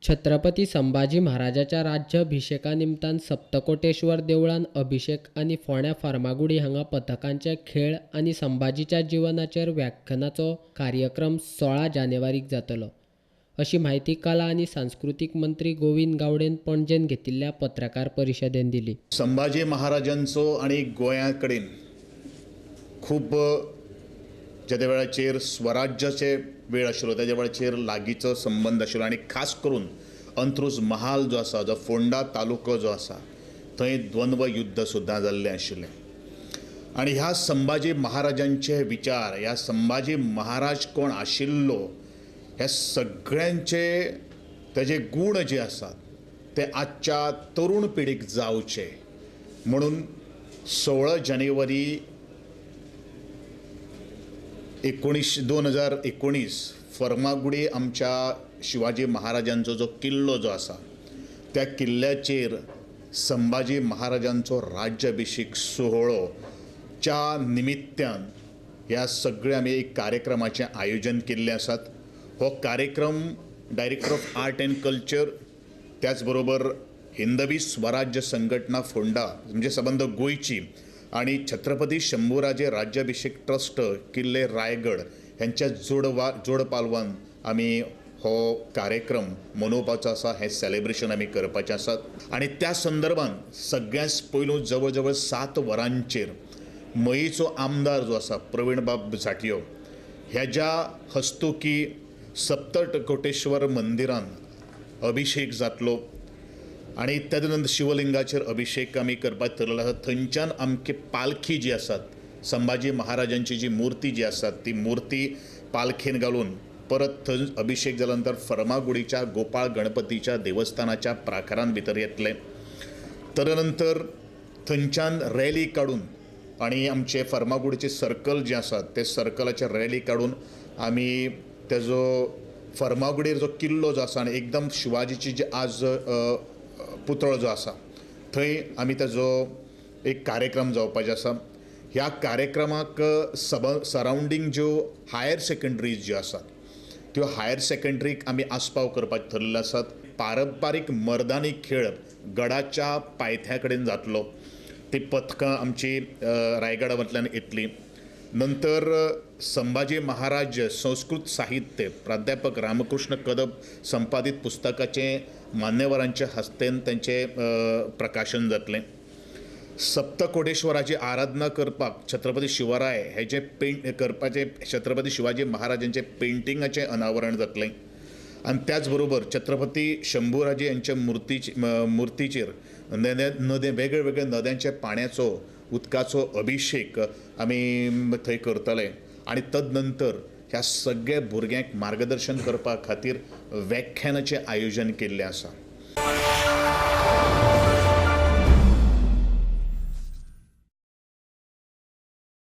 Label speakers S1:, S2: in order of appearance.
S1: छत्रपती संभाजी महाराजाच्या राज्याभिषेका निमतान सप्तकोटेश्वर देवळान अभिषेक आणि फोंड्या फार्मागुडी हांगा पथकांचे खेळ आणि संभाजीच्या जिवनाचेर व्याख्यानाचो कार्यक्रम 16 जानेवारीक जातलो, अशी माहिती कला आणि सांस्कृतिक मंत्री गोविंद गावडेन पणजेन घेतिल्ल्या पत्रकार परिशदेन दिली.
S2: संभाजी महाराजांचो आणि गोंया कडेन खूब ज्या वेळाचेर स्वराज्याचे वेळ आशिल्लो त्या वेळाचेर लागींचो संबंध आशिल्लो आणि खास करून अंत्रूज महाल जो आसा, जो फोंडा तालुको जो आसा, थंय द्वंद्व युद्ध सुद्दां जाल्लें आशिल्लें. आणि ह्या संभाजी महाराजांचे विचार, ह्या संभाजी महाराज कोण आशिल्लो, ह्या सगळ्यांचे तेजे गूण जे आसात ते आजच्या तरुण पिढीक जावचे म्हणून 16 जानेवारी 2019 फर्मागुडी आमच्या शिवाजी महाराजांचो जो किल्लो जो आसा त्या किल्ल्याचेर संभाजी महाराजांचो राज्याभिषेक सोहळोच्या निमित्तान ह्या सगळ्या आमी एक कार्यक्रमाचें आयोजन केल्लें आसात. हो कार्यक्रम director of art and culture, त्याच बरोबर हिंदवी स्वराज्य संघटना फोंडा म्हणजे संबंध गोंयची आणि छत्रपती शंभूराजे राज्याभिषेक ट्रस्ट किल्ले रायगड ह्यांच्या जोड पालवान आमी हो कार्यक्रम मनोवपाचो आसा. हें सेलिब्रेशन आमी करपाचें आसात. आणि त्या संदर्भान सगळ्यांत पयलू जवळ जवळ 7 वरांचेर मयीचो आमदार जो आसा प्रवीणबाब झांटयो ह्याच्या हस्तुकी सप्तकोटेश्वर मंदिरान अभिषेक जातलो आणि त्याच्या नंतर शिवलिंगाचेर अभिषेक आमी करपाक थरलेलो आसा. थंयच्यान आमची पालखी जी आसात, संभाजी महाराजांची जी मूर्ती जी आसा ती मूर्ती पालखेन घालून परत थंय अभिषेक जाल्या नंतर फर्मागुडीच्या गोपाळ गणपतीच्या देवस्थानाच्या प्राकारांत भितर येतले. तदनंतर थंयच्यान रॅली काडून आणि आमचे फर्मागुडीचे सर्कल जे आसात ते सर्कलाचे रॅली काडून आमी तेजो फर्मागुडीर जो किल्लो जो आसा आनी एकदम शिवाजीची जी आज पुतळो जो आसा थंय आमी तेजो एक कार्यक्रम जावपाचो आसा. ह्या कार्यक्रमाक सरावंडींग ज्यो हायर सेकंडरीज ज्यो आसात त्यो हायर सेकंडरीक आमी आस्पाव करपाक थरलेले आसात. पारंपारीक मर्दानी खेळ गडाच्या पायथ्या कडेन जातलो. ती पथकां आमची रायगडांतल्यान येतली. नंतर संभाजी महाराज संस्कृत साहित्य प्राध्यापक रामकृष्ण कदम संपादीत पुस्तकाचे मान्यवरांच्या हस्तेन तेंचे प्रकाशन जातलें. सप्तकोटेश्वराची आराधना करपाक छत्रपती शिवराय हेजे पेंट करपाचे छत्रपती शिवाजी महाराजांचे पेंटिंगाचें अनावरण जातलें. आणि त्याच बरोबर छत्रपती शंभूराजे यांच्या मुर्तीचेर वेगळे वेगळे नद्यांच्या पाण्याचो उदकाचो अभिषेक आमी थंय करतले. आणि तदनंतर ह्या सगळ्या भुरग्यांक मार्गदर्शन करपा खातीर व्याख्यानाचें आयोजन केल्लें आसा.